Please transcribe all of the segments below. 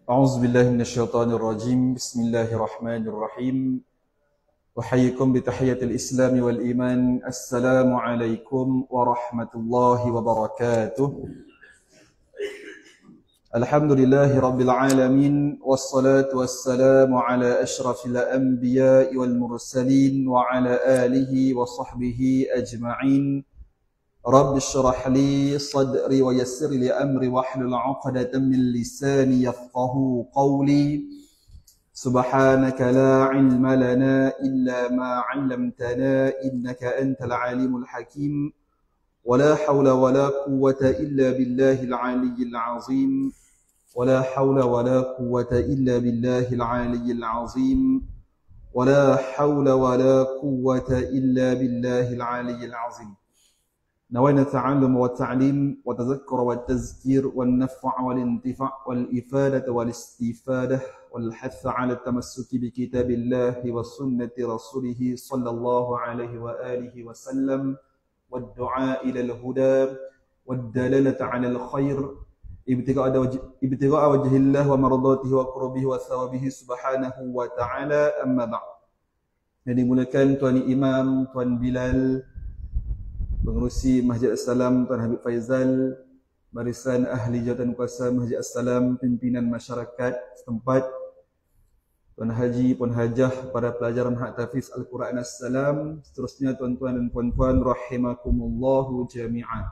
أعوذ بالله من الشيطان الرجيم. بسم الله الرحمن الرحيم. أحييكم بتحية الإسلام والإيمان. السلام عليكم ورحمة الله وبركاته. الحمد لله رب العالمين، والصلاة والسلام على أشرف الأنبياء والمرسلين وعلى آله وصحبه أجمعين. رب اشرح لي صدري ويسر لي أمري واحلل عقدة من لساني يفقه قولي. سبحانك لا علم لنا إلا ما علمتنا إنك أنت العليم الحكيم. ولا حول ولا قوة إلا بالله العلي العظيم. ولا حول ولا قوة إلا بالله العلي العظيم. ولا حول ولا قوة إلا بالله العلي العظيم. نوينا التعلم والتعليم والتذكر والتذكير والنفع والانتفاع والإفادة والاستفادة والحث على التمسك بكتاب الله وسنة رسوله صلى الله عليه وآله وسلم، والدعاء إلى الهدى والدلالة على الخير، ابتغاء وجه الله ومرضاته وقربه وثوابه سبحانه وتعالى. أما بعد. Yang dimulakan Tuan Imam, Tuan Bilal, Pengerusi Masjid As-Salam Tuan Habib Faizal, barisan ahli jawatan kuasa Masjid As-Salam, pimpinan masyarakat setempat, Tuan Haji, Puan Hajah, para pelajar Mahat Tafiz Al-Quran As-Salam, seterusnya tuan-tuan dan puan-puan rahimakumullahu jami'an.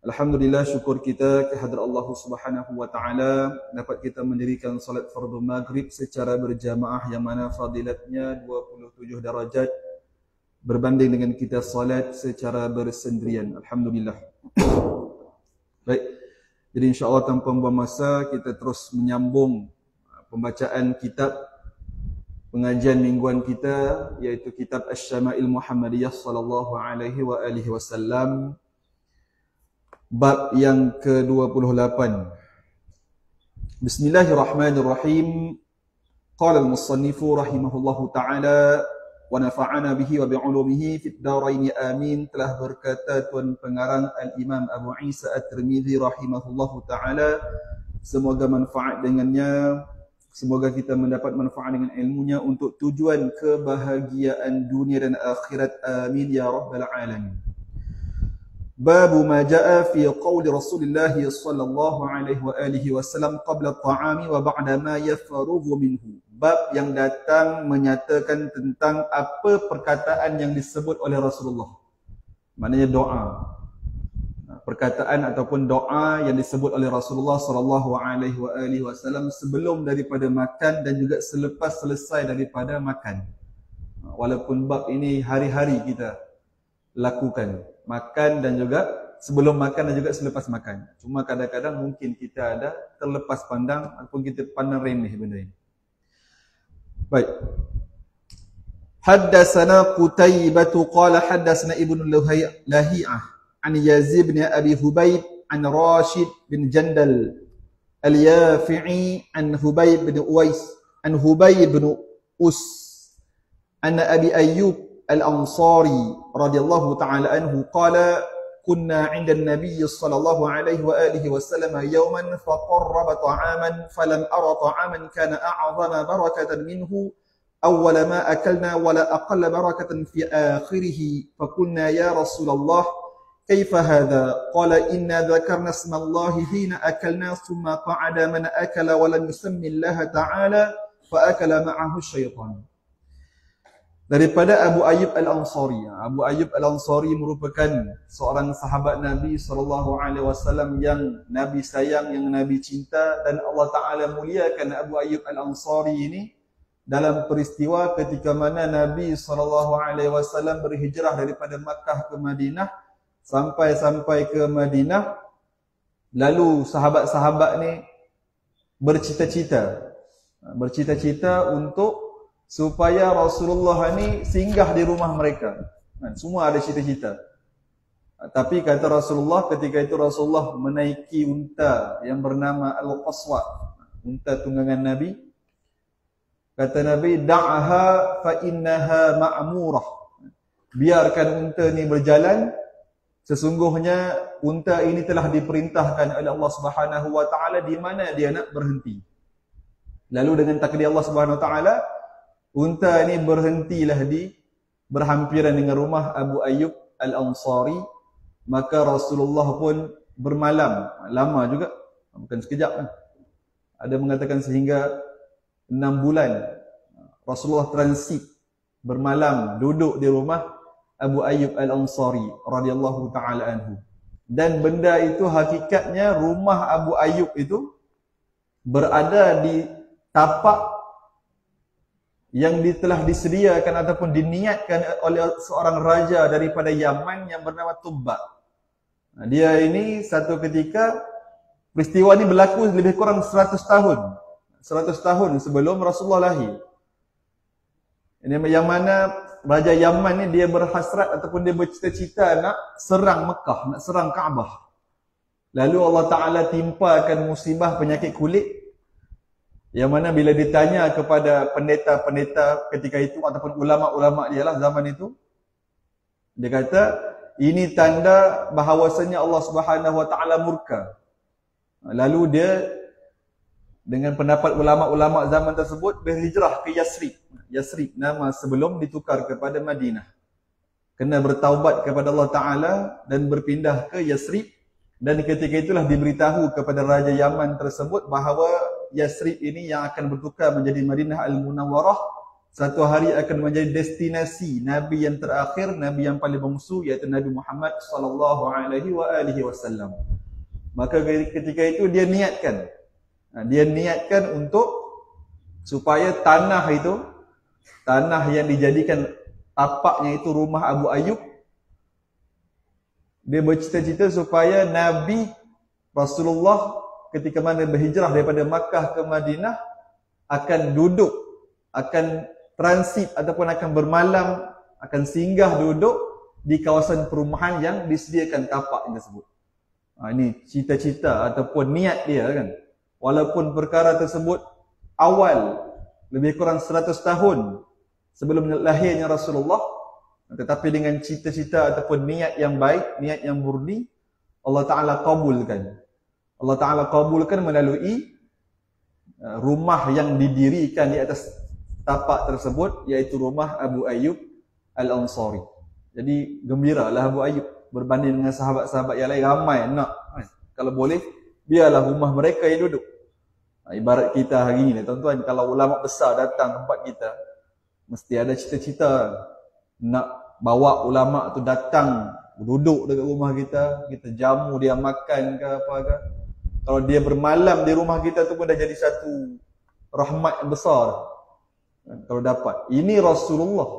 Alhamdulillah, syukur kita kehadrat Allah Subhanahu wa taala dapat kita mendirikan solat fardu maghrib secara berjamaah yang mana fadilatnya 27 darajat berbanding dengan kita salat secara bersendirian. Alhamdulillah. Baik. Jadi insya-Allah tanpa membuang masa, kita terus menyambung pembacaan kitab pengajian mingguan kita, iaitu kitab Asy-Syama'il Muhammadiyah sallallahu alaihi wa alihi wasallam, bab yang ke-28. Bismillahirrahmanirrahim. Qala al-musannifu rahimahullahu ta'ala wa nafa'ana bihi wa bi'ulumihi fid daraini amin. Telah berkata Tuan Pengarang Al-Imam Abu Isa At-Tirmidzi rahimahullahu ta'ala, semoga manfaat dengannya, semoga kita mendapat manfaat dengan ilmunya untuk tujuan kebahagiaan dunia dan akhirat, amin ya rabbal alamin. Babu ma jaa fi qawli Rasulillah sallallahu alaihi wa alihi wasallam qabla at-ta'ami wa ba'da ma yafrughu minhu. Bab yang datang menyatakan tentang apa perkataan yang disebut oleh Rasulullah. Maknanya doa. Perkataan ataupun doa yang disebut oleh Rasulullah sallallahu alaihi wa alihi wasallam sebelum daripada makan dan juga selepas selesai daripada makan. Walaupun bab ini hari-hari kita lakukan, makan dan juga sebelum makan dan juga selepas makan. Cuma kadang-kadang mungkin kita ada terlepas pandang ataupun kita pandang remeh benda ini. Baik. Haddatsana Qutaibah qala haddatsana Ibnu Lahi'ah an Yazid bin Abi Hubayb an Rashid bin Jandal al-Yafi'i an Hubayb bin Uwais an Hubayb bin an Abi Ayyub al-Ansari radhiyallahu ta'ala anhu qala kunna 'inda an-nabiy sallallahu alaihi wa alihi wasallam yawman faqarraba ta'aman falam ara ta'aman kana a'zama barakatan minhu awwal ma akalna wa la aqalla barakatan fi akhirih faqulna ya Rasulullah kayfa hadha qala inna dhakarna isma Allah hina akalna thumma qa'ada man akala wa lam yusammi Allah ta'ala fa akala ma'ahu syaitan. Daripada Abu Ayyub Al-Ansari. Abu Ayyub Al-Ansari merupakan seorang sahabat Nabi SAW yang Nabi sayang, yang Nabi cinta, dan Allah Ta'ala muliakan Abu Ayyub Al-Ansari ini dalam peristiwa ketika mana Nabi SAW berhijrah daripada Makkah ke Madinah, sampai ke Madinah. Lalu sahabat-sahabat ni bercita-cita untuk supaya Rasulullah ni singgah di rumah mereka. Semua ada cita-cita. Tapi kata Rasulullah, ketika itu Rasulullah menaiki unta yang bernama Al-Qaswa, unta tunggangan Nabi. Kata Nabi, da'aha fa innaha ma'murah. Biarkan unta ni berjalan, sesungguhnya unta ini telah diperintahkan oleh Allah Subhanahu wa taala di mana dia nak berhenti. Lalu dengan takdir Allah Subhanahu Wa Taala, unta ni berhentilah di berhampiran dengan rumah Abu Ayyub Al-Ansari. Maka Rasulullah pun bermalam, lama juga, bukan sekejap kan. Ada mengatakan sehingga 6 bulan Rasulullah transit bermalam duduk di rumah Abu Ayyub Al-Ansari radhiyallahu taala anhu. Dan benda itu hakikatnya rumah Abu Ayyub itu berada di tapak yang telah disediakan ataupun diniatkan oleh seorang raja daripada Yaman yang bernama Tubba. Dia ini satu ketika, peristiwa ini berlaku lebih kurang 100 tahun. 100 tahun sebelum Rasulullah lahir. Ini yang mana Raja Yaman ni dia berhasrat ataupun dia bercita-cita nak serang Mekah, nak serang Kaabah. Lalu Allah Ta'ala timpakan musibah penyakit kulit, yang mana bila ditanya kepada pendeta-pendeta ketika itu ataupun ulama-ulama dia lah zaman itu, dia kata ini tanda bahawasanya Allah Subhanahu Wa Ta'ala murka. Lalu dia dengan pendapat ulama-ulama zaman tersebut berhijrah ke Yasrib. Yasrib nama sebelum ditukar kepada Madinah. Kena bertaubat kepada Allah Ta'ala dan berpindah ke Yasrib. Dan ketika itulah diberitahu kepada Raja Yaman tersebut bahawa Yasrib ini yang akan bertukar menjadi Madinah Al-Munawwarah, satu hari akan menjadi destinasi Nabi yang terakhir, Nabi yang paling bongsu, iaitu Nabi Muhammad sallallahu alaihi wasallam. Maka ketika itu dia niatkan untuk supaya tanah itu, tanah yang dijadikan tapaknya itu rumah Abu Ayyub, dia bercita-cita supaya Nabi Rasulullah ketika mana berhijrah daripada Makkah ke Madinah akan duduk, akan transit ataupun akan bermalam, akan singgah duduk di kawasan perumahan yang disediakan tapak tersebut. Ini cita-cita ataupun niat dia kan. Walaupun perkara tersebut awal lebih kurang 100 tahun sebelum lahirnya Rasulullah, tetapi dengan cita-cita ataupun niat yang baik, niat yang murni, Allah Ta'ala kabulkan. Allah Ta'ala kabulkan melalui rumah yang didirikan di atas tapak tersebut, iaitu rumah Abu Ayyub Al-Ansari. Jadi gembiralah Abu Ayyub berbanding dengan sahabat-sahabat yang lain, ramai nak. Kalau boleh, biarlah rumah mereka yang duduk. Ibarat kita hari ini, tuan-tuan, kalau ulama besar datang tempat kita, mesti ada cita-cita nak bawa ulama tu datang duduk dekat rumah kita, kita jamu dia makan ke apa ke. Kalau dia bermalam di rumah kita tu pun dah jadi satu rahmat yang besar. Kalau dapat. Ini Rasulullah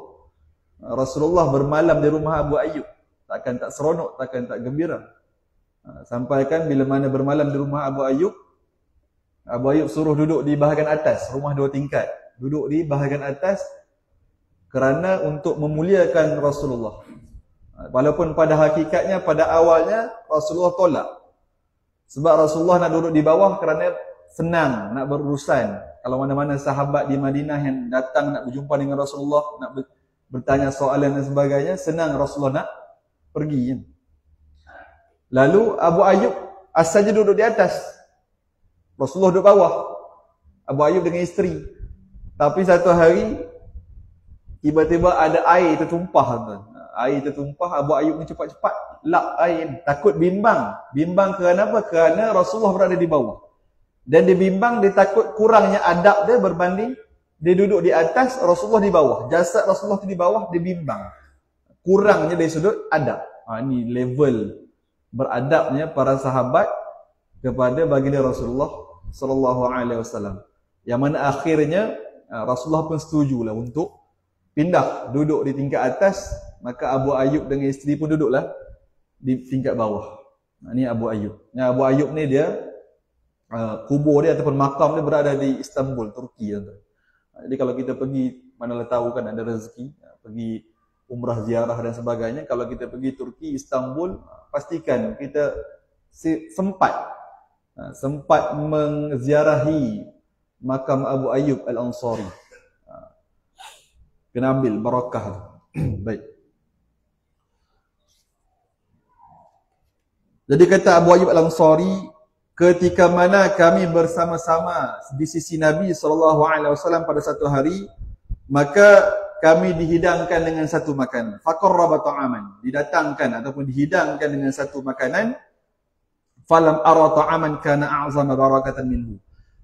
bermalam di rumah Abu Ayyub. Takkan tak seronok, takkan tak gembira. Sampaikan bila mana bermalam di rumah Abu Ayyub, Abu Ayyub suruh duduk di bahagian atas, rumah 2 tingkat. Duduk di bahagian atas kerana untuk memuliakan Rasulullah. Walaupun pada hakikatnya, pada awalnya Rasulullah tolak. Sebab Rasulullah nak duduk di bawah kerana senang nak berurusan. Kalau mana-mana sahabat di Madinah yang datang nak berjumpa dengan Rasulullah, nak bertanya soalan dan sebagainya, senang Rasulullah nak pergi. Lalu Abu Ayyub asalnya duduk di atas, Rasulullah duduk bawah, Abu Ayyub dengan isteri. Tapi satu hari tiba-tiba ada air tertumpah, tuan. Air tertumpah, Abu Ayyub ni cepat-cepat lap air, takut bimbang. Bimbang kerana apa? Kerana Rasulullah berada di bawah. Dan dia bimbang, dia takut kurangnya adab dia berbanding dia duduk di atas, Rasulullah di bawah. Jasad Rasulullah tu di bawah, dia bimbang. Kurangnya dari sudut adab. Ini level beradabnya para sahabat kepada baginda Rasulullah sallallahu alaihi wasallam. Yang mana akhirnya Rasulullah pun setujulah untuk pindah duduk di tingkat atas, maka Abu Ayyub dengan isteri pun duduklah di tingkat bawah. Ini Abu Ayyub. Yang Abu Ayyub ni dia kubur dia ataupun makam dia berada di Istanbul, Turki. Jadi kalau kita pergi, manalah tahu kan ada rezeki, pergi umrah ziarah dan sebagainya, kalau kita pergi Turki, Istanbul, pastikan kita sempat menziarahi makam Abu Ayyub Al-Ansari. Kena ambil barakah. Baik. Jadi kata Abu Ayyub Al-Ansari, ketika mana kami bersama-sama di sisi Nabi SAW pada satu hari, maka kami dihidangkan dengan satu makanan. Faqarraba ta'aman, didatangkan ataupun dihidangkan dengan satu makanan. Falam ara ta'aman kana a'zama barakatan minhu.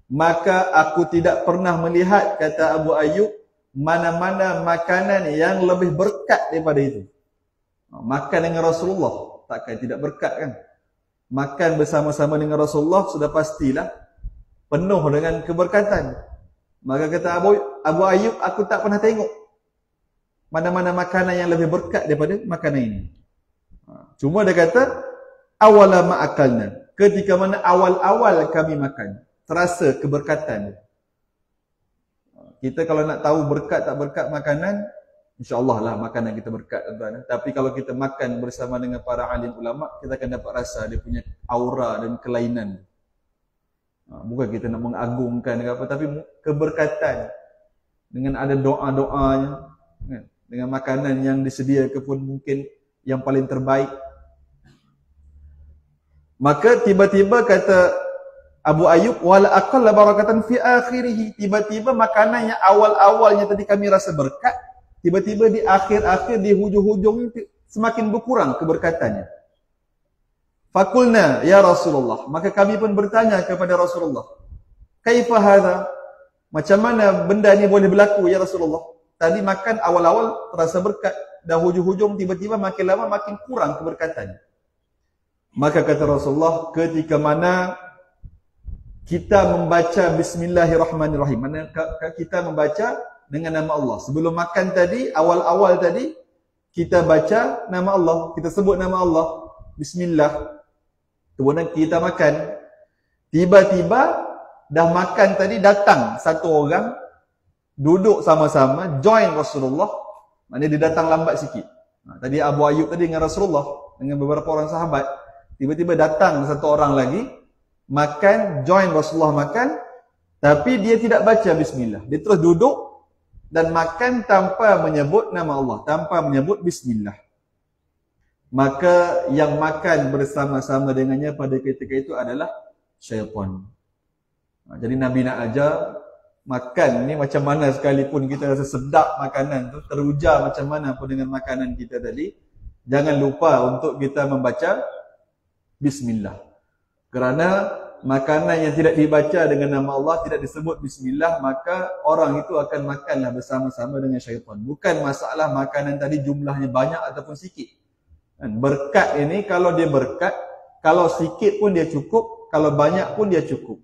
Maka aku tidak pernah melihat, kata Abu Ayyub, mana-mana makanan yang lebih berkat daripada itu. Makan dengan Rasulullah, takkan tidak berkat kan? Makan bersama-sama dengan Rasulullah sudah pastilah penuh dengan keberkatan. Maka kata Abu Ayyub, aku tak pernah tengok mana-mana makanan yang lebih berkat daripada makanan ini. Cuma dia kata, awala ma'akalna, ketika mana awal-awal kami makan, terasa keberkatan. Kita kalau nak tahu berkat tak berkat makanan, insya-Allah lah makanan kita berkat, tuan-tuan. Tapi kalau kita makan bersama dengan para alim ulama, kita akan dapat rasa dia punya aura dan kelainan. Bukan kita nak mengagungkan ke apa, tapi keberkatan dengan ada doa-doanya, dengan makanan yang disediakan pun mungkin yang paling terbaik. Maka tiba-tiba kata Abu Ayyub, wala aqalla barakatan fi akhirih, tiba-tiba makanan yang awal-awalnya tadi kami rasa berkat, tiba-tiba di akhir-akhir, di hujung-hujung semakin berkurang keberkatannya. Fakulna ya Rasulullah, maka kami pun bertanya kepada Rasulullah, kaifa hadha, macam mana benda ni boleh berlaku ya Rasulullah? Tadi makan awal-awal terasa berkat, dah hujung-hujung tiba-tiba makin lama makin kurang keberkatannya. Maka kata Rasulullah, ketika mana kita membaca Bismillahirrahmanirrahim, mana kita membaca dengan nama Allah. Sebelum makan tadi, awal-awal tadi, kita baca nama Allah, kita sebut nama Allah, Bismillah. Kemudian kita makan. Tiba-tiba dah makan tadi, datang satu orang, duduk sama-sama, join Rasulullah. Maknanya dia datang lambat sikit. Tadi Abu Ayyub tadi dengan Rasulullah, dengan beberapa orang sahabat. Tiba-tiba datang satu orang lagi, makan, join Rasulullah makan, tapi dia tidak baca Bismillah. Dia terus duduk dan makan tanpa menyebut nama Allah, tanpa menyebut Bismillah. Maka yang makan bersama-sama dengannya pada ketika itu adalah syaitan. Jadi Nabi nak ajar, makan ni macam mana sekalipun kita rasa sedap makanan tu, teruja macam mana pun dengan makanan kita tadi, jangan lupa untuk kita membaca Bismillah. Kerana makanan yang tidak dibaca dengan nama Allah, tidak disebut Bismillah, maka orang itu akan makanlah bersama-sama dengan syaitan. Bukan masalah makanan tadi jumlahnya banyak ataupun sikit. Berkat ini, kalau dia berkat, kalau sikit pun dia cukup, kalau banyak pun dia cukup.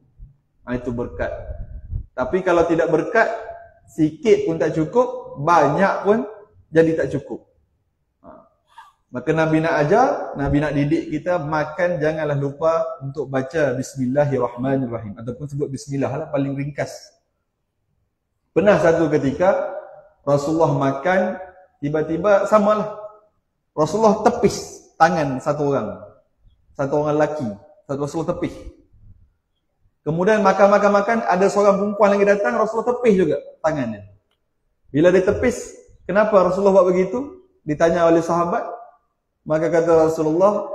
Itu berkat. Tapi kalau tidak berkat, sikit pun tak cukup, banyak pun jadi tak cukup. Maka Nabi nak ajar, Nabi nak didik kita, makan janganlah lupa untuk baca Bismillahirrahmanirrahim. Ataupun sebut Bismillah lah, paling ringkas. Pernah satu ketika, Rasulullah makan, tiba-tiba samalah. Rasulullah tepis tangan satu orang lelaki. Rasulullah tepis. Kemudian makan, ada seorang perempuan lagi datang, Rasulullah tepis juga tangannya. Bila dia tepis, kenapa Rasulullah buat begitu? Ditanya oleh sahabat. Maka kata Rasulullah,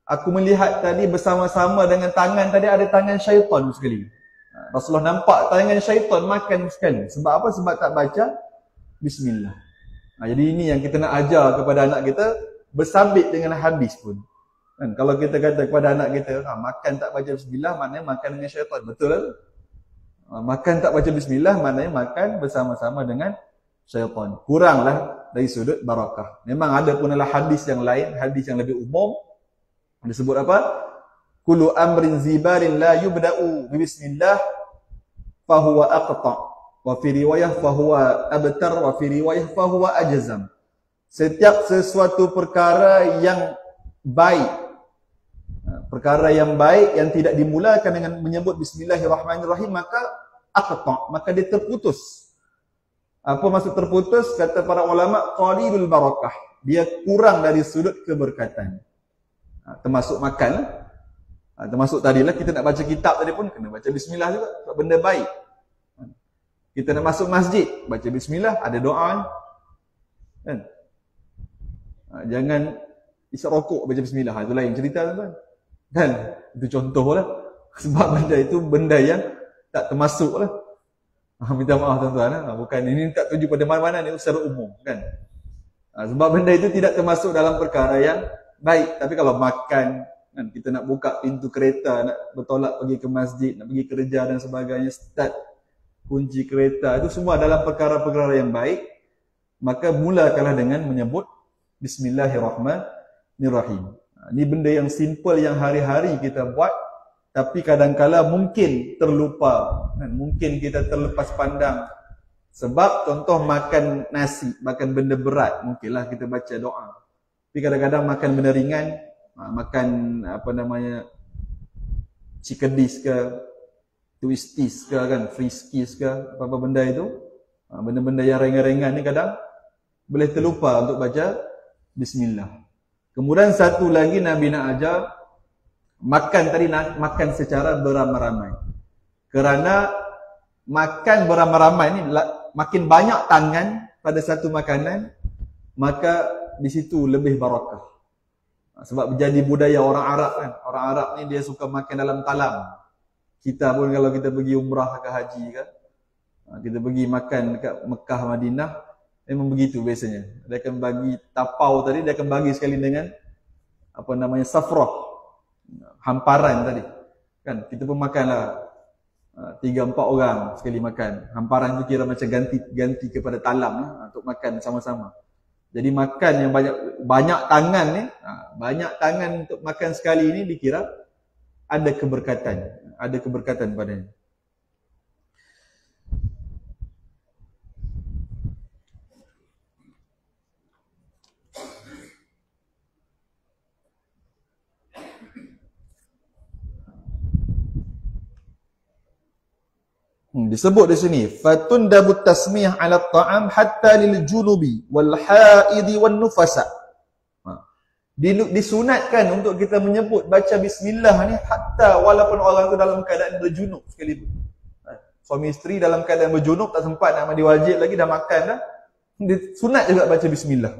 aku melihat tadi bersama-sama dengan tangan tadi ada tangan syaitan sekali. Rasulullah nampak tangan syaitan makan sekali. Sebab apa? Sebab tak baca Bismillah. Jadi ini yang kita nak ajar kepada anak kita, bersabit dengan hadis pun. Kalau kita kata kepada anak kita, makan tak baca Bismillah, maknanya makan dengan syaitan. Betul lah. Makan tak baca Bismillah, maknanya makan bersama-sama dengan syaitan. Kuranglah dari sudut barakah. Memang ada pun adalah hadis yang lain, hadis yang lebih umum. Disebut apa? Kullu amrin zibarin la yubda'u bismillah fahuwa aqta'. Wa fi riwayah fahuwa abtar, wa fi riwayah fahuwa ajzam. Setiap sesuatu perkara yang baik, perkara yang baik yang tidak dimulakan dengan menyebut Bismillahirrahmanirrahim, maka aqta', maka dia terputus. Apa maksud terputus? Kata para ulama, qalilul barakah. Dia kurang dari sudut keberkatan. Termasuk makan. Termasuk tadilah kita nak baca kitab tadi pun kena baca Bismillah juga, sebab benda baik. Kita nak masuk masjid, baca Bismillah, ada doa kan? Jangan isap rokok baca Bismillah, itu lain cerita tuan. Kan? Itu contohlah. Sebab benda itu benda yang tak termasuk lah. Minta maaf tuan-tuan, bukan ini tak tuju pada mana-mana, ni secara umum kan. Sebab benda itu tidak termasuk dalam perkara yang baik. Tapi kalau makan kan, kita nak buka pintu kereta, nak bertolak pergi ke masjid, nak pergi kerja dan sebagainya, start kunci kereta, itu semua dalam perkara-perkara yang baik. Maka mulakanlah dengan menyebut Bismillahirrahmanirrahim. Ini benda yang simple yang hari-hari kita buat, tapi kadang-kala mungkin terlupa, kan? Mungkin kita terlepas pandang. Sebab contoh makan nasi, makan benda berat, mungkinlah kita baca doa. Tapi kadang-kadang makan benda ringan, makan chickadis ke, twisties ke kan, friskies ke, apa-apa benda itu, benda-benda yang ringan-ringan ni kadang boleh terlupa untuk baca Bismillah. Kemudian satu lagi Nabi nak ajar, makan tadi nak makan secara beramai-ramai. Kerana makan beramai-ramai ni makin banyak tangan pada satu makanan, maka di situ lebih barakah. Sebab menjadi budaya orang Arab kan. Orang Arab ni dia suka makan dalam talam. Kita pun kalau kita pergi umrah ke haji kan, kita pergi makan dekat Mekah, Madinah, memang begitu biasanya. Dia akan bagi tapau tadi, dia akan bagi sekali dengan safrah, hamparan tadi. Kan kita pun makanlah 3-4 orang sekali makan. Hamparan tu kira macam ganti kepada talam lah, untuk makan sama-sama. Jadi makan yang banyak tangan ni, banyak tangan untuk makan sekali ni dikira ada keberkatan padanya. Disebut di sini, fatundabut tasmiyah 'ala at-ta'am hatta lil junubi wal haidi wan nufasa. Disunatkan untuk kita menyebut baca bismillah ni hatta walaupun orang tu dalam keadaan berjunub sekalipun. Suami isteri dalam keadaan berjunub, tak sempat nak mandi wajib lagi, dah makan dah, sunat juga baca bismillah.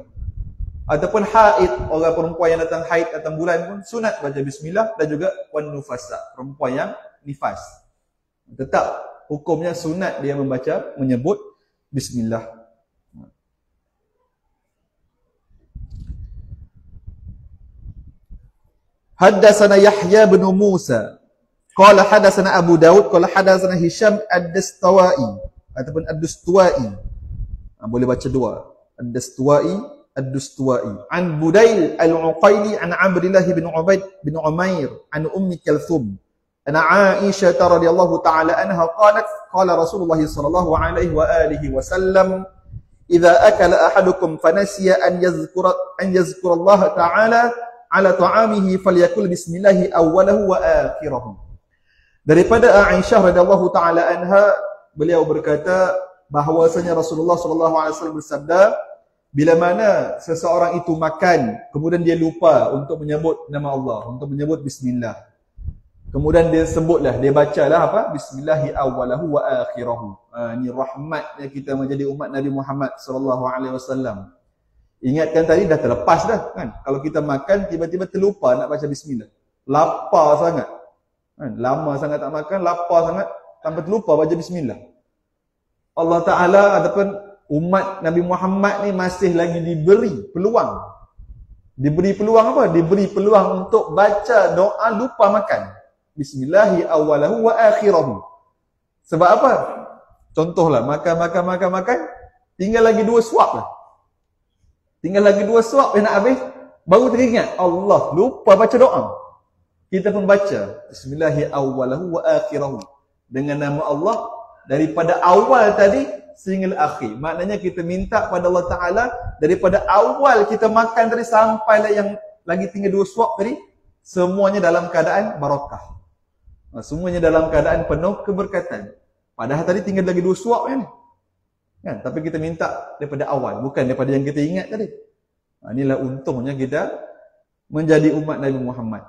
Ataupun haid, orang perempuan yang datang haid, datang bulan pun sunat baca bismillah. Dan juga wan nufasa, perempuan yang nifas, tetap hukumnya sunat dia menyebut bismillah. Haddatsana Yahya bin Musa qala haddatsana Abu Daud qala haddatsana Hisham ad-Dastawai ataupun ad-Dustawai. Boleh baca dua, ad-Dastawai, ad-Dustawai. An Budail al-Uqaili an Abdullah bin Ubaid bin Umair an Ummi Kalthum anna Aisyah radhiyallahu ta'ala anha qalat qala Rasulullah sallallahu alaihi wa alihi wasallam idza akala ahadukum fanasiya an yadhkura Allah ta'ala ala ta'amihi falyakul bismillah awwalahu wa akhirahu. Daripada Aisyah radhiyallahu ta'ala anha, beliau berkata bahawasanya Rasulullah sallallahu alaihi wasallam bersabda, bila mana seseorang itu makan kemudian dia lupa untuk menyebut nama Allah, untuk menyebut bismillah, kemudian dia sebutlah, dia bacalah apa? Bismillahi awwalahu wa akhirahu. Ini rahmatnya kita menjadi umat Nabi Muhammad sallallahu alaihi wasallam. Ingatkan tadi dah terlepas dah kan. Kalau kita makan tiba-tiba terlupa nak baca bismillah. Lapar sangat. Kan? Lama sangat tak makan, lapar sangat sampai terlupa baca bismillah. Allah Taala ataupun umat Nabi Muhammad ni masih lagi diberi peluang. Diberi peluang apa? Diberi peluang untuk baca doa lupa makan. Bismillahi awwalahu wa akhirahu. Sebab apa? Contohlah, makan, tinggal lagi 2 suap lah. Tinggal lagi 2 suap yang nak habis, baru teringat Allah, lupa baca doa. Kita pun baca Bismillahi awwalahu wa akhirahu, dengan nama Allah daripada awal tadi sehingga akhir. Maknanya kita minta pada Allah Ta'ala daripada awal kita makan tadi sampai yang lagi tinggal 2 suap tadi, semuanya dalam keadaan barakah. Semuanya dalam keadaan penuh keberkatan. Padahal tadi tinggal lagi 2 suap kan? Tapi kita minta daripada awal, bukan daripada yang kita ingat tadi. Inilah untungnya kita menjadi umat Nabi Muhammad.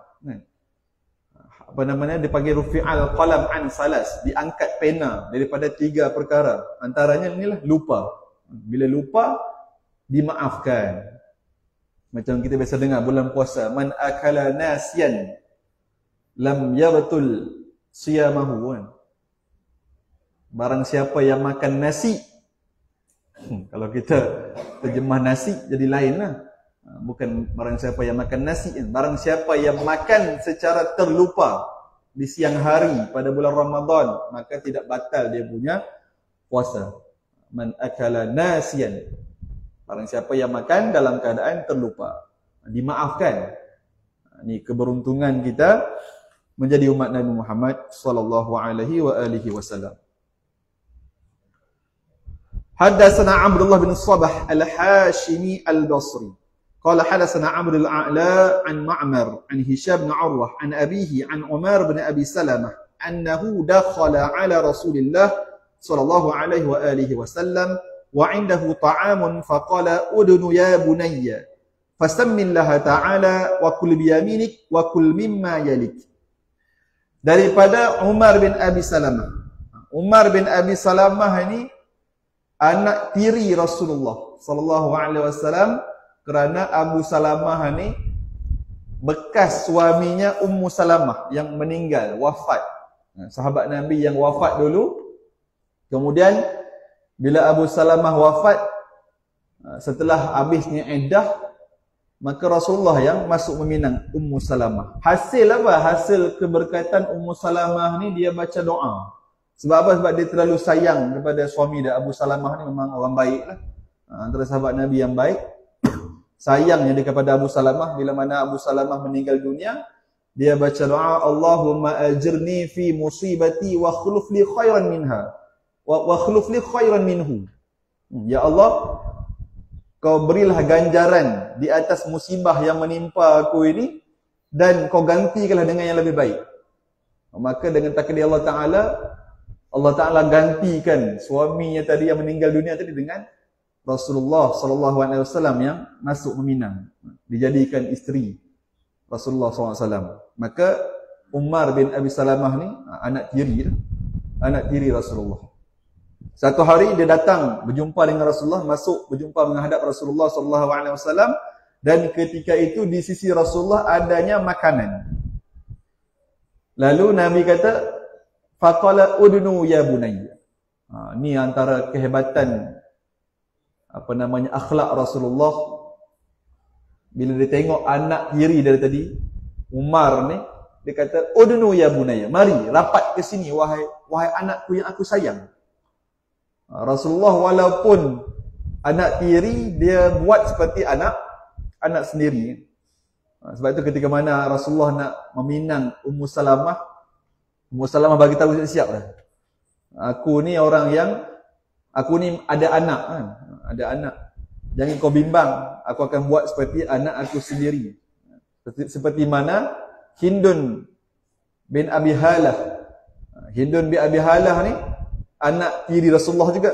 Dipanggil rufi'al qalam an salas, diangkat pena daripada 3 perkara. Antaranya inilah lupa. Bila lupa, dimaafkan. Macam kita biasa dengar bulan puasa, man akala nasiyan lam yabtul siyamahu kan. Barang siapa yang makan nasi. Kalau kita terjemah nasi jadi lain lah. Bukan barang siapa yang makan nasi kan. Barang siapa yang makan secara terlupa di siang hari pada bulan Ramadan, maka tidak batal dia punya puasa. Man akala nasiyan. Barang siapa yang makan dalam keadaan terlupa, dimaafkan. Ini keberuntungan kita menjadi umat Nabi Muhammad sallallahu alaihi wa alihi wasallam. Haddatsana Abdullah bin Sabah al-Hashimi al-Basri. Qala hadatsana Amr al-A'la an Ma'mar an Hisham bin Urwah an abihi an Umar bin Abi Salamah annahu dakhala ala Rasulillah sallallahu alaihi wa alihi wasallam wa 'indahu ta'amun faqala udnu ya bunayya fasammillaha ta'ala wa kul biyaminik wa kul mimma yalik. Daripada Umar bin Abi Salamah. Umar bin Abi Salamah ini anak tiri Rasulullah sallallahu alaihi wasallam, kerana Abu Salamah ni bekas suaminya Ummu Salamah yang meninggal, wafat. Sahabat Nabi yang wafat dulu. Kemudian bila Abu Salamah wafat, setelah habisnya iddah, maka Rasulullah yang masuk meminang Ummu Salamah. Hasil apa? Hasil keberkatan Ummu Salamah ni dia baca doa. Sebab apa? Sebab dia terlalu sayang kepada suami dia. Abu Salamah ni memang orang baik lah. Antara sahabat Nabi yang baik. Sayangnya dia kepada Abu Salamah. Bila mana Abu Salamah meninggal dunia, dia baca doa, Allahumma ajirni fi musibati wa khuluf li khairan minha. Wa khuluf li khairan minhu. Ya Allah, kau berilah ganjaran di atas musibah yang menimpa aku ini, dan kau gantikanlah dengan yang lebih baik. Maka dengan takdir Allah Ta'ala gantikan suaminya tadi yang meninggal dunia tadi dengan Rasulullah sallallahu alaihi wasallam yang masuk meminang, dijadikan isteri Rasulullah sallallahu alaihi wasallam. Maka Umar bin Abi Salamah ni anak tiri Rasulullah. Satu hari dia datang berjumpa dengan Rasulullah, masuk berjumpa menghadap Rasulullah sallallahu alaihi wasallam, dan ketika itu di sisi Rasulullah adanya makanan. Lalu Nabi kata, faqala udnu ya bunayya. Ni antara kehebatan akhlak Rasulullah. Bila dia tengok anak tiri dari tadi, Umar ni, dia kata, udnu ya bunayya, mari rapat ke sini wahai anakku yang aku sayang. Rasulullah walaupun anak tiri, dia buat seperti anak sendiri. Sebab itu ketika mana Rasulullah nak meminang Ummu Salamah bagi tahu siap dah. Aku ni ada anak kan. Ada anak. Jangan kau bimbang, aku akan buat seperti anak aku sendiri. Seperti mana Hindun bin Abi Halah. Hindun bin Abi Halah ni anak tiri Rasulullah juga.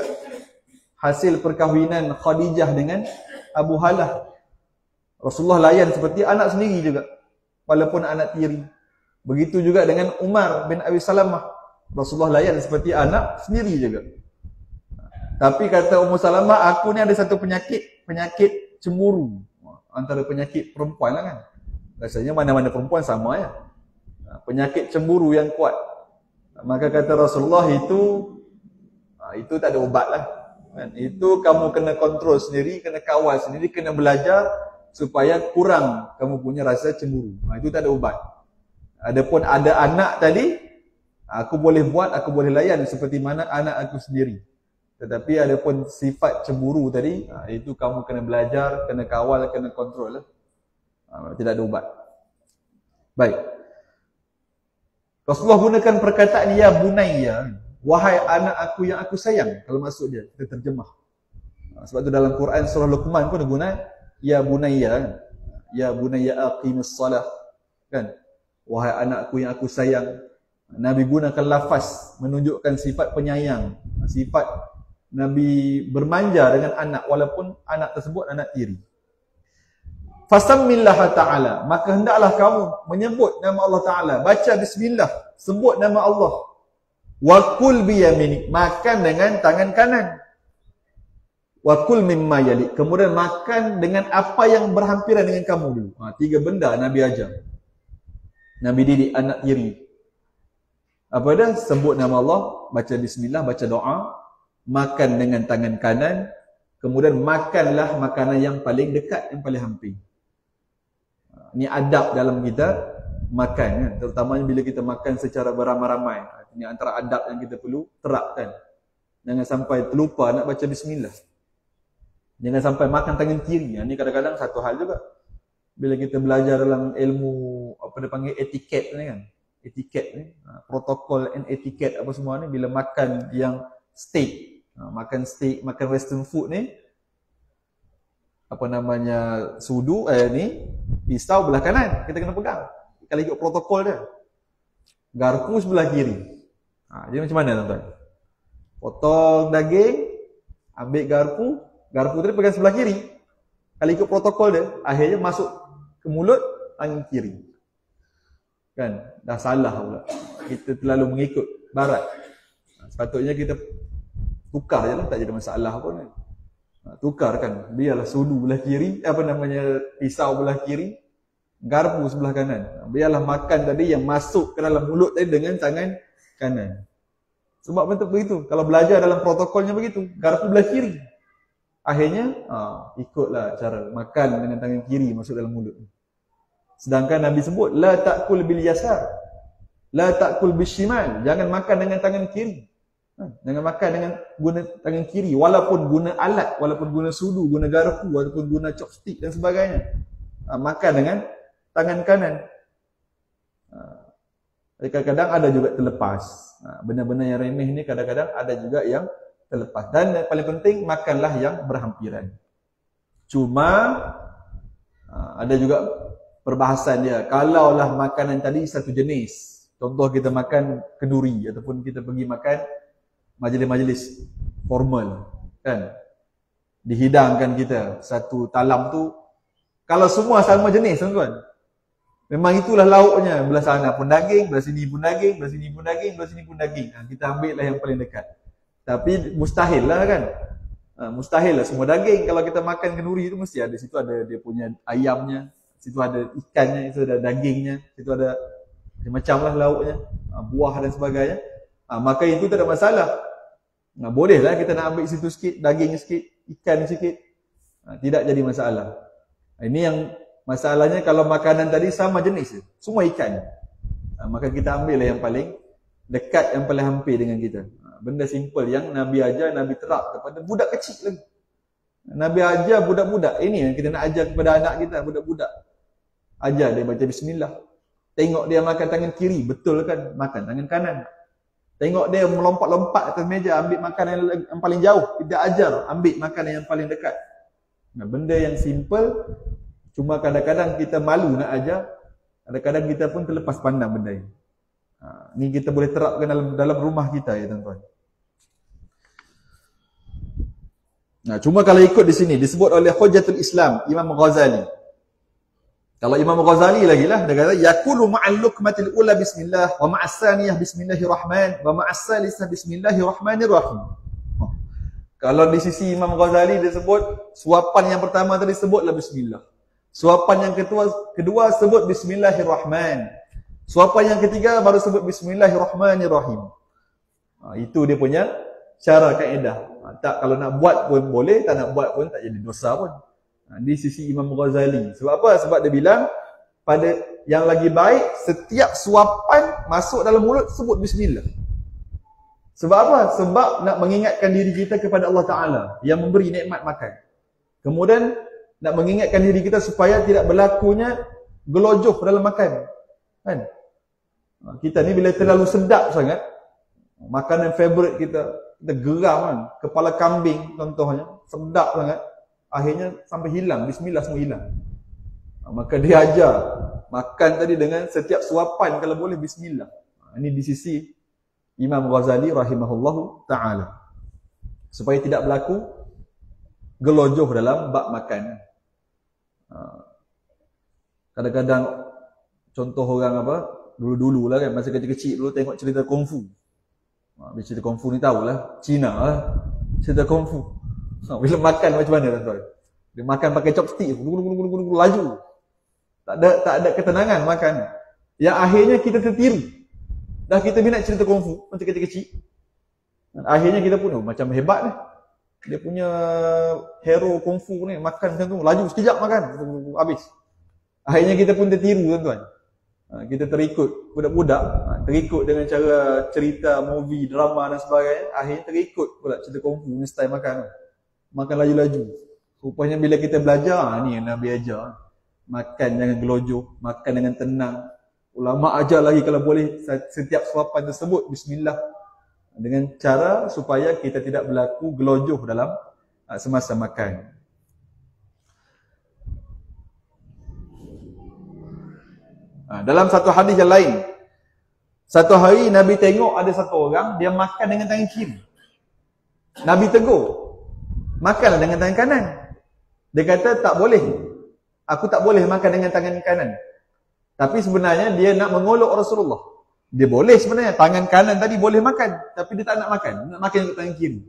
Hasil perkahwinan Khadijah dengan Abu Halah. Rasulullah layan seperti anak sendiri juga, walaupun anak tiri. Begitu juga dengan Umar bin Abi Salamah. Rasulullah layan seperti anak sendiri juga. Tapi kata Ummu Salamah, aku ni ada satu penyakit cemburu. Antara penyakit perempuan lah kan. Rasanya mana-mana perempuan sama ya. Penyakit cemburu yang kuat. Maka kata Rasulullah, itu tak ada ubat lah. Itu kamu kena kontrol sendiri, kena kawal sendiri, kena belajar supaya kurang kamu punya rasa cemburu. Itu tak ada ubat. Adapun ada anak tadi, aku boleh buat, aku boleh layan seperti mana anak aku sendiri. Tetapi adapun sifat cemburu tadi, itu kamu kena belajar, kena kawal, kena kontrol lah. Tidak ada ubat. Baik. Rasulullah gunakan perkataan ya bunayya, wahai anak aku yang aku sayang. Kalau maksud dia, kita terjemah. Sebab tu dalam Quran surah Luqman pun guna ya bunayya. Ya bunayya aqimus salah. Kan? Wahai anakku yang aku sayang. Nabi gunakan lafaz menunjukkan sifat penyayang. Sifat Nabi bermanja dengan anak, walaupun anak tersebut anak tiri. Fasammillaha ta'ala, maka hendaklah kamu menyebut nama Allah Ta'ala. Baca bismillah, sebut nama Allah. Wa kul biyaminik, makan dengan tangan kanan. Wa kul mimma yalik, kemudian makan dengan apa yang berhampiran dengan kamu dulu. 3 benda Nabi ajar. Nabi didik anak tiri. Apa dah? Sebut nama Allah, baca bismillah, baca doa, makan dengan tangan kanan, kemudian makanlah makanan yang paling dekat, yang paling hampir. Ini adab dalam kita makan, kan? Terutamanya bila kita makan secara beramai-ramai. Ini antara adab yang kita perlu terapkan. Jangan sampai terlupa nak baca bismillah. Jangan sampai makan tangan kiri. Ini kadang-kadang satu hal juga. Bila kita belajar dalam ilmu, apa dia panggil, etiket ni kan. Etiket ni, protokol and etiket apa semua ni, bila makan yang steak, makan western food ni, apa namanya, sudu, ni, pisau belah kanan, kita kena pegang. Kalau ikut protokol dia. Garpu sebelah kiri. Jadi macam mana tuan-tuan? Potong daging, ambil garpu tadi pegang sebelah kiri. Kalau ikut protokol dia, akhirnya masuk ke mulut tangan kiri. Kan? Dah salah pula. Kita terlalu mengikut barat. Sepatutnya kita tukar je lah, tak jadi masalah pun kan. Tukar kan. Biarlah sudu belah kiri, pisau belah kiri, garpu sebelah kanan. Biarlah makan tadi yang masuk ke dalam mulut tadi dengan tangan kanan. Sebab betul begitu. Kalau belajar dalam protokolnya begitu, garpu belah kiri. Akhirnya, ikutlah cara makan dengan tangan kiri masuk dalam mulut. Sedangkan Nabi sebut, la ta'kul bil yasar, la ta'kul bil shimal. Jangan makan dengan tangan kiri. Jangan makan dengan guna tangan kiri, walaupun guna alat, walaupun guna sudu, guna garpu, walaupun guna chopstick dan sebagainya. Makan dengan tangan kanan. Kadang-kadang ada juga terlepas. Benda-benda yang remeh ni kadang-kadang ada juga yang terlepas. Dan yang paling penting, makanlah yang berhampiran. Cuma ada juga perbahasan dia. Kalaulah makanan tadi satu jenis, contoh kita makan kenduri ataupun kita pergi makan majlis-majlis formal, kan, dihidangkan kita satu talam tu, kalau semua sama jenis, tuan-tuan, memang itulah lauknya. Belah sana pun daging, belah sini pun daging, belah sini pun daging, belah sini pun daging. Kita ambil lah yang paling dekat. Tapi mustahil lah kan. Mustahil lah semua daging. Kalau kita makan kenduri tu mesti ada, situ ada dia punya ayamnya, situ ada ikannya, situ ada dagingnya, situ ada macam-macam lah lauknya, buah dan sebagainya. Maka itu tak ada masalah. Boleh lah kita nak ambil situ sikit, daging sikit, ikan sikit. Tidak jadi masalah. Ini yang masalahnya kalau makanan tadi sama jenis, semua ikan. Maka kita ambil lah yang paling dekat, yang paling hampir dengan kita. Benda simple yang Nabi ajar, Nabi terap kepada budak kecil lagi. Nabi ajar budak-budak. Ini yang kita nak ajar kepada anak kita, budak-budak. Ajar dia baca bismillah. Tengok dia makan tangan kiri, betul kan? Makan tangan kanan. Tengok dia melompat-lompat atas meja, ambil makanan yang paling jauh. Kita ajar, ambil makanan yang paling dekat. Benda yang simple, cuma kadang-kadang kita malu nak ajar. Kadang-kadang kita pun terlepas pandang benda ini. Ni kita boleh terapkan dalam rumah kita ya tuan-tuan. Cuma kalau ikut di sini disebut oleh Hujjatul Islam Imam Ghazali. Kalau Imam Ghazali lagi lah, dia kata yakulu ma'al luqmatil ula bismillah wa ma'as saniyah bismillahirrahman wa ma'as salisah bismillahirrahmanirrahim. Kalau di sisi Imam Ghazali dia sebut suapan yang pertama tadi sebutlah bismillah. Suapan yang kedua sebut bismillahirrahman. Suapan yang ketiga baru sebut bismillahirrahmanirrahim. Itu dia punya cara kaedah. Tak, kalau nak buat pun boleh, tak nak buat pun tak jadi dosa pun. Di sisi Imam Ghazali. Sebab apa? Sebab dia bilang pada yang lagi baik, setiap suapan masuk dalam mulut sebut bismillah. Sebab apa? Sebab nak mengingatkan diri kita kepada Allah Ta'ala yang memberi nikmat makan. Kemudian nak mengingatkan diri kita supaya tidak berlakunya gelojoh dalam makan. Kan? Kita ni bila terlalu sedap sangat, makanan favourite kita geram kan, kepala kambing contohnya, sedap sangat, akhirnya sampai hilang, bismillah semua hilang. Maka dia ajar makan tadi dengan setiap suapan kalau boleh bismillah. Ini di sisi Imam Ghazali rahimahullahu ta'ala, supaya tidak berlaku gelojoh dalam bab makan. Kadang-kadang contoh orang apa, dulu-dulu lah kan, masa kecil-kecil dulu tengok cerita kungfu. Cerita kungfu ni tahulah, Cina lah, cerita kungfu. Bila makan macam mana tuan-tuan? Dia makan pakai chopstick, laju. Tak ada ketenangan makan. Yang akhirnya kita tertiru. Dah kita minat cerita kungfu masa kecil-kecil. Akhirnya kita pun macam hebat ni. Dia punya hero kungfu ni makan macam tu, laju sekejap makan, habis. Akhirnya kita pun tertiru tuan-tuan. Kita terikut budak-budak, terikut dengan cara cerita, movie, drama dan sebagainya. Akhirnya terikut pula cerita kungfu ni style makan. Makan laju-laju. Rupanya bila kita belajar, ni yang Nabi ajar. Makan jangan gelojoh, makan dengan tenang. Ulama ajar lagi kalau boleh setiap suapan tersebut bismillah, dengan cara supaya kita tidak berlaku gelojoh dalam semasa makan. Dalam satu hadis yang lain, satu hari Nabi tengok ada satu orang dia makan dengan tangan kiri. Nabi tegur, makanlah dengan tangan kanan. Dia kata tak boleh, aku tak boleh makan dengan tangan kanan. Tapi sebenarnya dia nak mengolok Rasulullah. Dia boleh sebenarnya, tangan kanan tadi boleh makan, tapi dia tak nak makan, nak makan dengan tangan kiri.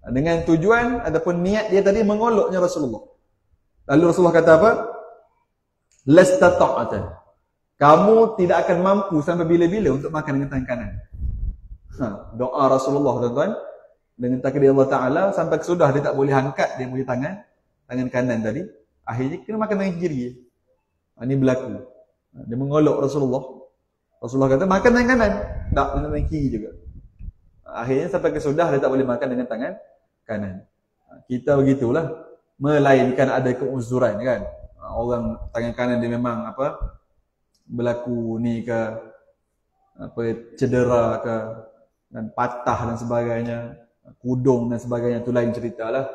Dengan tujuan ataupun niat dia tadi mengoloknya Rasulullah. Lalu Rasulullah kata apa? Lastata'ata. Kamu tidak akan mampu sampai bila-bila untuk makan dengan tangan kanan. Doa Rasulullah tuan-tuan, dengan takdir Allah Ta'ala, sampai kesudah dia tak boleh angkat dia punya tangan kanan tadi. Akhirnya kena makan tangan kiri. Ini berlaku. Dia mengolok Rasulullah. Rasulullah kata makan tangan kanan, tak dengan tangan kiri juga. Akhirnya sampai kesudah dia tak boleh makan dengan tangan kanan. Kita begitulah, melainkan ada keuzuran kan. Orang tangan kanan dia memang berlaku ni ke cedera ke, dan patah dan sebagainya, kudung dan sebagainya, tu lain ceritalah.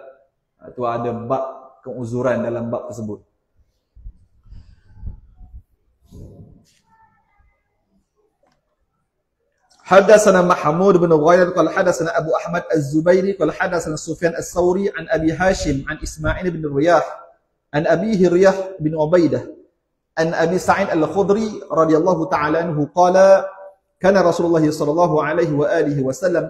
Tu ada bab keuzuran dalam bab tersebut. حدثنا محمود بن غير قال حدثنا أبو أحمد الزبيري قال حدثنا سفيان الثوري عن أبي هاشم عن إسماعيل بن الرياح عن أبيه رياح بن عبيدة عن أبي سعيد الخدري رضي الله تعالى عنه قال كان رسول الله صلى الله عليه وآله وسلم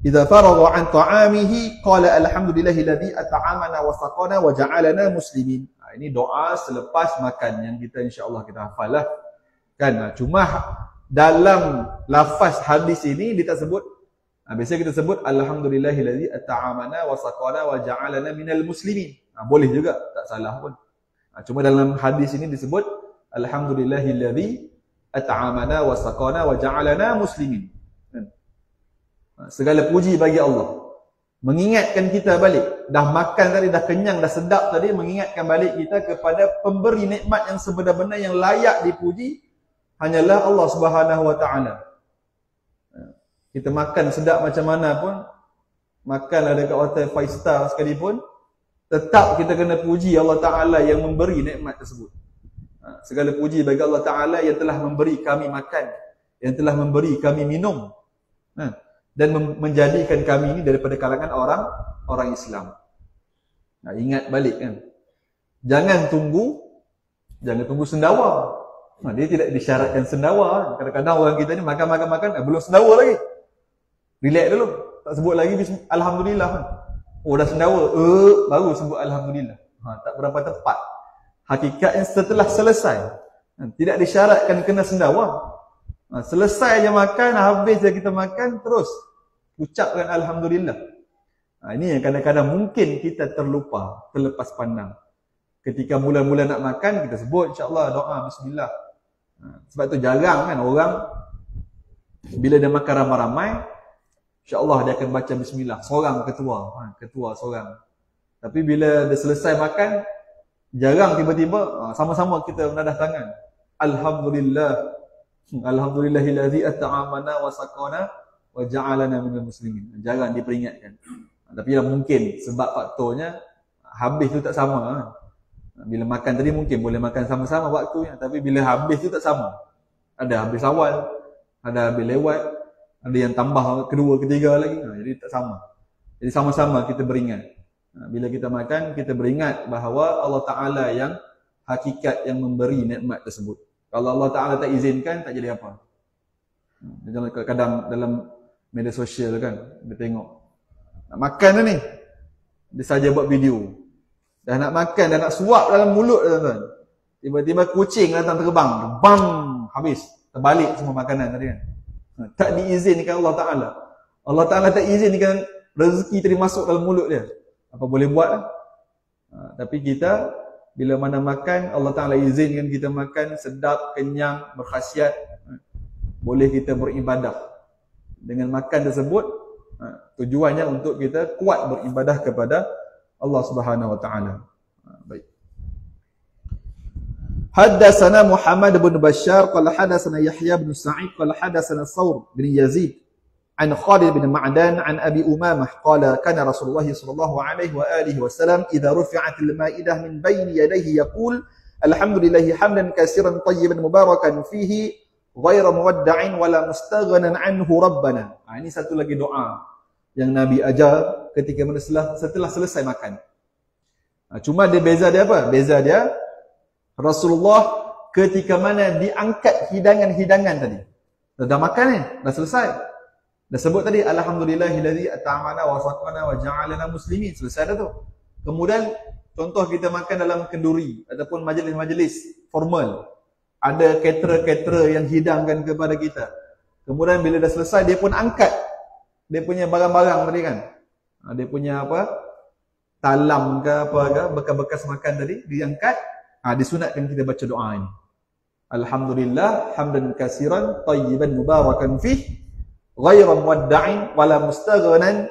إذا فرغ عن طعامه قال الحمد لله الذي أطعمنا وسقانا وجعلنا مسلمين. Ini doa selepas makan yang kita insya-Allah kita hafal lah. Kan? Cuma dalam lafaz hadis ini dia tak sebut. Biasa kita sebut alhamdulillahillazi at'amana wa saqana wa ja'alana minal muslimin. Boleh juga, tak salah pun. Cuma dalam hadis ini disebut alhamdulillahillazi at'amana wa saqana wa ja'alana muslimin. Segala puji bagi Allah. Mengingatkan kita balik. Dah makan tadi, dah kenyang, dah sedap tadi, mengingatkan balik kita kepada pemberi nikmat yang sebenar-benar yang layak dipuji hanyalah Allah Subhanahu wa taala. Kita makan sedap macam mana pun, makan ada kat hotel 5 star sekalipun, tetap kita kena puji Allah Taala yang memberi nikmat tersebut. Segala puji bagi Allah Taala yang telah memberi kami makan, yang telah memberi kami minum, dan menjadikan kami ini daripada kalangan orang Islam. Ingat balik kan. Jangan tunggu sendawa. Dia tidak disyaratkan sendawa. Kadang-kadang orang kita ni makan, belum sendawa lagi. Relax dulu. Tak sebut lagi alhamdulillah. Oh dah sendawa, baru sebut alhamdulillah. Tak berapa tepat. Hakikatnya setelah selesai. Tidak disyaratkan kena sendawa. Selesai je makan, habis je kita makan, terus ucapkan alhamdulillah. Ini yang kadang-kadang mungkin kita terlepas pandang. Ketika mula-mula nak makan, kita sebut insya-Allah doa bismillah. Sebab tu jarang kan orang bila dia makan ramai-ramai, insya-Allah dia akan baca bismillah. Seorang ketua seorang. Tapi bila dia selesai makan, jarang tiba-tiba sama-sama kita menadah tangan. Alhamdulillah. Alhamdulillahillazi at'amana wa saqana wa ja'alana minal muslimin. Jarang diperingatkan. Tapi mungkin sebab faktornya habis tu tak sama. Bila makan tadi mungkin boleh makan sama-sama waktunya, tapi bila habis tu tak sama. Ada habis awal, ada habis lewat, ada yang tambah kedua, ketiga lagi. Jadi tak sama. Jadi sama-sama kita beringat. Bila kita makan, kita beringat bahawa Allah Ta'ala yang hakikat yang memberi nikmat tersebut. Kalau Allah Ta'ala tak izinkan, tak jadi apa. Kadang-kadang dalam media sosial kan, dia tengok nak makan dah ni, dia saja buat video. Dah nak makan, dah nak suap dalam mulut tuan-tuan. Tiba-tiba kucing datang terbang. Bang! Habis. Terbalik semua makanan tadi kan. Tak diizinkan Allah Ta'ala. Allah Ta'ala tak izinkan rezeki tadi masuk dalam mulut dia. Apa boleh buat lah. Tapi kita bila mana makan, Allah Ta'ala izinkan kita makan sedap, kenyang, berkhasiat. Boleh kita beribadah. Dengan makan tersebut, tujuannya untuk kita kuat beribadah kepada Allah Subhanahu Wa Ta'ala. Baik. Haddatsana Muhammad bin Bashar qala hadatsana Yahya bin Sa'id qala hadatsana Thawr bin Yazid an Khalid bin Ma'dan an Abi Umamah qala kana Rasulullah sallallahu alaihi wa alihi wasallam idza rufi'atil ma'idah min bayni yadayhi yaqul alhamdulillahi hamdan katsiran tayyiban mubarakan fihi ghairu muwadda'in wala mustaghnan anhu rabbana. Ini satu lagi doa yang Nabi ajar ketika setelah selesai makan. Cuma dia beza dia apa? Beza dia Rasulullah ketika mana diangkat hidangan-hidangan tadi. Dah makan ni, dah selesai. Dah sebut tadi alhamdulillahillazi at'amana wa saqana wa ja'alana muslimin. Selesai dah tu. Kemudian contoh kita makan dalam kenduri ataupun majlis-majlis formal. Ada caterer-caterer yang hidangkan kepada kita. Kemudian bila dah selesai dia pun angkat dia punya barang-barang tadi kan. Dia punya apa? Talam ke apa ke, bekas-bekas makan tadi diangkat. Disunatkan kita baca doa ini. Alhamdulillah hamdan katsiran tayyiban mubarakan fih ghairu muwadda'in wala mustaghnan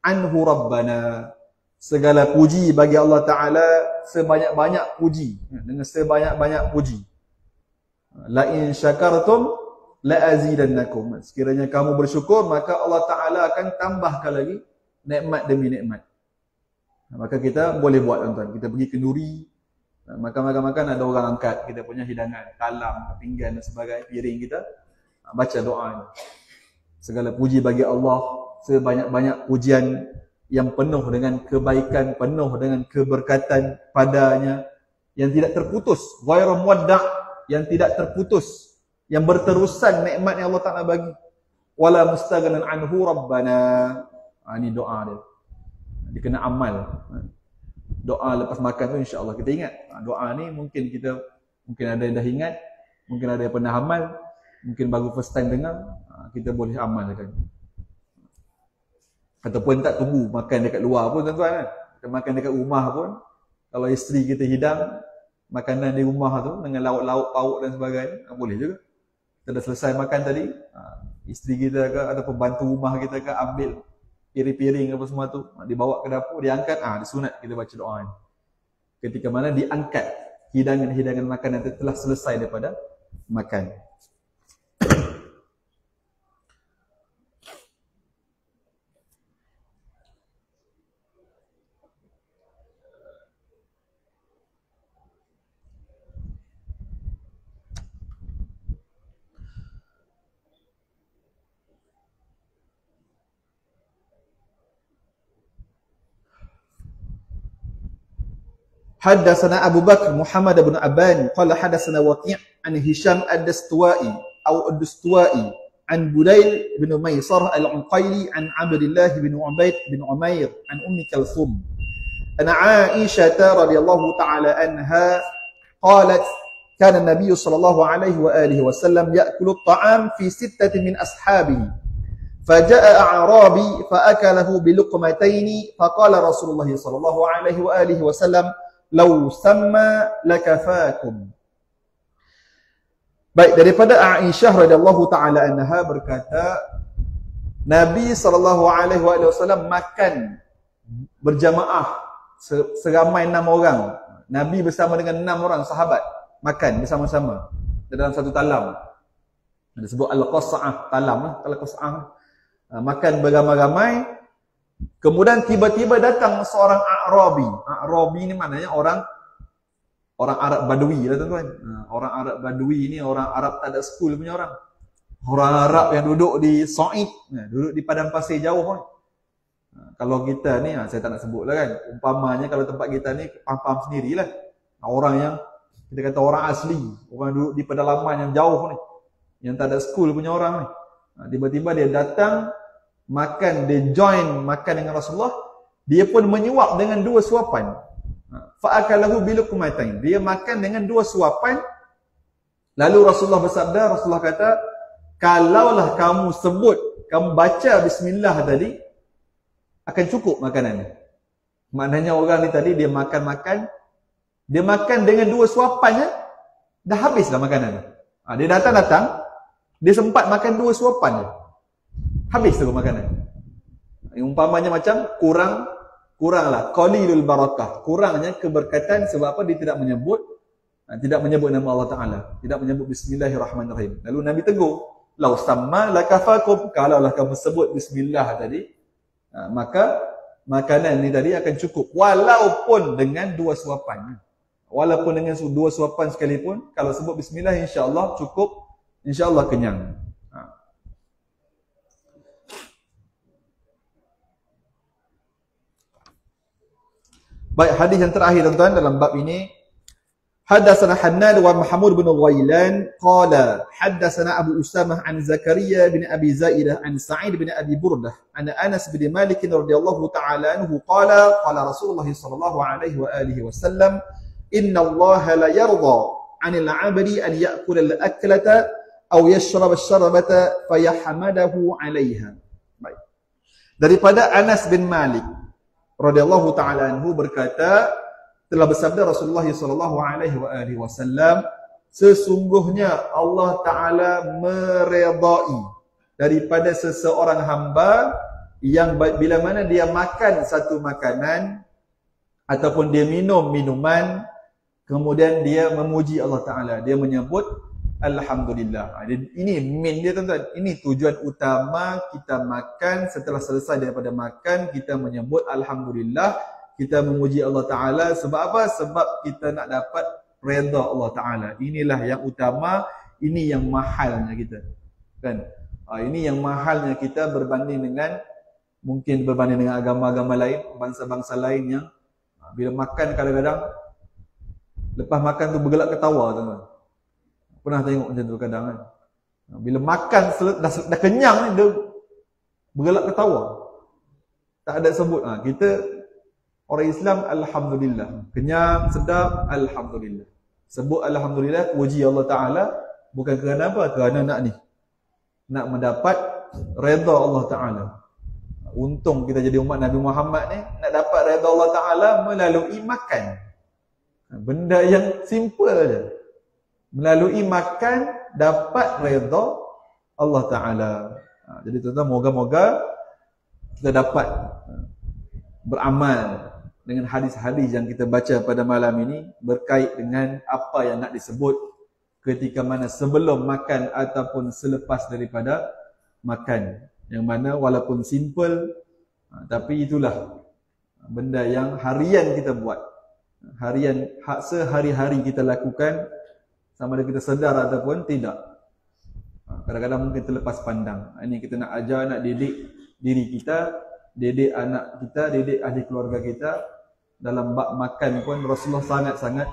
anhu rabbana. Segala puji bagi Allah Ta'ala, sebanyak-banyak puji, dengan sebanyak-banyak puji. La in syakartum la azidannakum. Sekiranya kamu bersyukur, maka Allah Ta'ala akan tambahkan lagi nikmat demi nikmat. Maka kita boleh buat tuan-tuan. Kita pergi kenduri, makan-makan ada orang angkat kita punya hidangan, talam, pinggan dan sebagainya, piring kita, baca doa ini. Segala puji bagi Allah, sebanyak-banyak pujian yang penuh dengan kebaikan, penuh dengan keberkatan padanya, yang tidak terputus, ghairu muwadda', yang tidak terputus, yang berterusan nikmat yang Allah Ta'ala bagi. Wala mustaghnan anhu rabbana. Ini doa dia. Dia kena amal. Doa lepas makan tu insya-Allah kita ingat. Doa ni mungkin ada yang dah ingat, mungkin ada yang pernah amal, mungkin baru first time dengar, kita boleh amalkan. Ataupun tak tunggu makan dekat luar pun tuan-tuan kan. Kita makan dekat rumah pun, kalau isteri kita hidang makanan di rumah tu dengan lauk-lauk pauk dan sebagainya, boleh juga. Kita dah selesai makan tadi, isteri kita ke atau pembantu rumah kita ke ambil piring-piring apa semua tu, dibawa ke dapur, diangkat, disunat kita baca doa ni. Ketika mana diangkat hidangan-hidangan makanan itu telah selesai daripada makan. Haddatsana Abu Bakr Muhammad bin Abban qala haddatsana Waqi' an Hisham ad-Dastuwai atau ad-Dastuwai an Budail bin Maysarah al-Unqaili an Abdullah bin Ubayd bin Umair an Ummi Kalthum anna Aisyah radhiyallahu ta'ala anha qalat kana an-nabiy sallallahu alaihi wa alihi wasallam ya'kulu at-ta'am fi sittatin min ashabihi فجاء أعرابي فأكله بلقمتين فقال رسول الله صلى الله عليه وآله وسلم Lau sama lakafakum. Baik, daripada Aisyah radhiyallahu taala anha berkata, Nabi sallallahu alaihi wasallam makan berjamaah seramai 6 orang. Nabi bersama dengan 6 orang sahabat makan bersama-sama dalam satu talam. Ada sebut al-qas'ah, talam lah, al-qas'ah. Makan beramai-ramai. Kemudian tiba-tiba datang seorang A'rabi. A'rabi ni maknanya orang Arab Badui lah tuan-tuan. Orang Arab Badui ni orang Arab tak ada school punya orang. Orang Arab yang duduk di Sa'id, duduk di padang pasir jauh ni. Kalau kita ni, saya tak nak sebut lah kan. Umpamanya kalau tempat kita ni, paham sendirilah. Orang yang, kita kata orang asli. Orang duduk di pedalaman yang jauh ni. Yang tak ada school punya orang ni. Tiba-tiba dia datang, makan, dia join makan dengan Rasulullah, dia pun menyuap dengan 2 suapan. Fa'akalahu biluqmatain. Dia makan dengan 2 suapan. Lalu Rasulullah bersabda, Rasulullah kata, kalaulah kamu sebut, kamu baca bismillah tadi, akan cukup makanan ni. Maknanya orang ni tadi dia makan dengan 2 suapan je, dah habislah makanan. Dia datang, dia sempat makan 2 suapan je, habis tu makanan. Umpamanya macam kuranglah qalilul barakah, kurangnya keberkatan. Sebab apa? Dia tidak menyebut nama Allah Ta'ala, tidak menyebut bismillahirrahmanirrahim. Lalu Nabi tegur, lau samma lakafakum, kalaulah kamu sebut bismillah tadi, maka makanan ni tadi akan cukup, walaupun dengan 2 suapan. Walaupun dengan 2 suapan sekalipun, kalau sebut bismillah, insya-Allah cukup, insya-Allah kenyang. Baik, hadis yang terakhir tuan-tuan dalam bab ini. Haddatsana Hannad wa Mahmud bin Ghailan qala haddatsana Abu Usamah an Zakaria bin Abi Zaidah an Sa'id bin Abi Burdah an Anas bin Malik radhiyallahu ta'ala anhu qala Rasulullah sallallahu alaihi wa alihi wasallam inna Allah la yarda 'anil 'abdi an ya'kula al-aklata aw yashraba ash-sharbata fayahmadahu 'alayha. Baik. Daripada Anas bin Malik radhiyallahu ta'ala anhu berkata, telah bersabda Rasulullah sallallahu alaihi wasallam, sesungguhnya Allah Ta'ala meredai daripada seseorang hamba yang bila mana dia makan satu makanan ataupun dia minum minuman, kemudian dia memuji Allah Ta'ala, dia menyebut Alhamdulillah. Ini main dia tuan-tuan, ini tujuan utama kita makan. Setelah selesai daripada makan, kita menyebut Alhamdulillah, kita memuji Allah Ta'ala. Sebab apa? Sebab kita nak dapat redha Allah Ta'ala. Inilah yang utama, ini yang mahalnya kita, kan? Ini yang mahalnya kita berbanding dengan, mungkin berbanding dengan agama-agama lain, bangsa-bangsa lain yang bila makan kadang-kadang lepas makan tu bergelak ketawa, tuan-tuan. Pernah tengok macam tu kadang kan? Bila makan dah kenyang ni, dia bergelak ketawa, tak ada sebut. Kita orang Islam, Alhamdulillah, kenyang, sedap, Alhamdulillah. Sebut Alhamdulillah, puji Allah Ta'ala. Bukan kerana apa? Kerana nak mendapat redha Allah Ta'ala. Untung kita jadi umat Nabi Muhammad ni, nak dapat redha Allah Ta'ala melalui makan. Benda yang simple saja. Melalui makan dapat redha Allah Ta'ala. Jadi tuan-tuan, moga-moga kita dapat beramal dengan hadis-hadis yang kita baca pada malam ini berkait dengan apa yang nak disebut ketika mana sebelum makan ataupun selepas daripada makan. Yang mana walaupun simple, tapi itulah benda yang harian kita buat. Harian, sehari-hari kita lakukan, sama ada kita sedar ataupun tidak. Kadang-kadang mungkin terlepas pandang. Ini kita nak ajar, nak didik diri kita, didik anak kita, didik ahli keluarga kita. Dalam bab makan pun Rasulullah sangat-sangat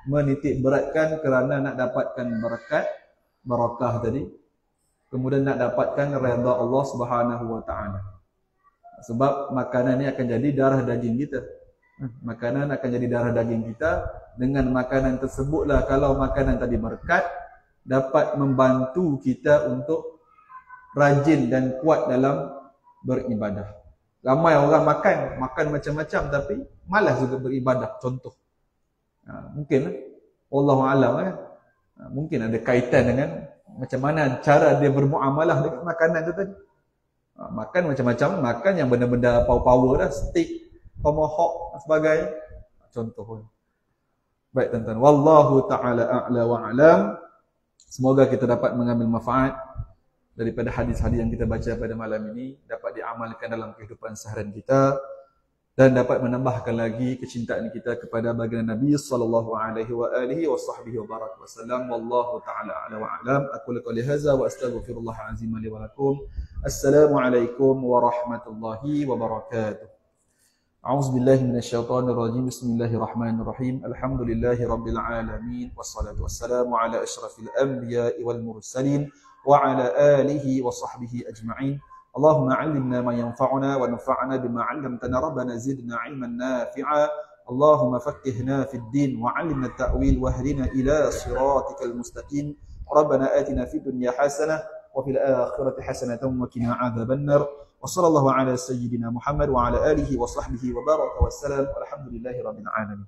menitik beratkan kerana nak dapatkan barakah tadi. Kemudian nak dapatkan redha Allah Subhanahu wa Ta'ala. Sebab makanan ni akan jadi darah daging kita. Makanan akan jadi darah daging kita. Dengan makanan tersebutlah, kalau makanan tadi berkat, dapat membantu kita untuk rajin dan kuat dalam beribadah. Ramai orang makan macam-macam tapi malas juga beribadah. Contoh, mungkin Wallahu a'lam, mungkin ada kaitan dengan macam mana cara dia bermuamalah dengan makanan tu tadi. Makan macam-macam, makan yang benda-benda power-power dah, steak, tomahawk dan sebagainya, contoh pun. Baik tuan-tuan, wallahu ta'ala a'la wa a'lam. Semoga kita dapat mengambil manfaat daripada hadis-hadis yang kita baca pada malam ini, dapat diamalkan dalam kehidupan seharian kita dan dapat menambahkan lagi kecintaan kita kepada baginda Nabi sallallahu alaihi wa alihi wa sahbihi wa baraka wasallam. Wallahu ta'ala a'la wa a'lam. Aqulu qouli hadza wa astaghfirullah azim li wa lakum. Assalamualaikum warahmatullahi wabarakatuh. A'udzu billahi minasyaitonir rajim. Bismillahirrahmanirrahim. Alhamdulillahi rabbil alamin wassalatu wassalamu ala asyrafil anbiya'i wal mursalin wa ala alihi wa sahbihi ajma'in. Allahumma 'allimna ma yanfa'una wa anfa'na bima 'allamtana. Rabbana zidna 'ilman nafi'a. اللهم فقهنا في الدين وعلمنا التأويل واهدنا إلى صراطك المستقيم. ربنا آتنا في الدنيا حسنة وفي الآخرة حسنة وقنا عذاب النار. وصلى الله على سيدنا محمد وعلى آله وصحبه وبارك وسلم والحمد لله رب العالمين.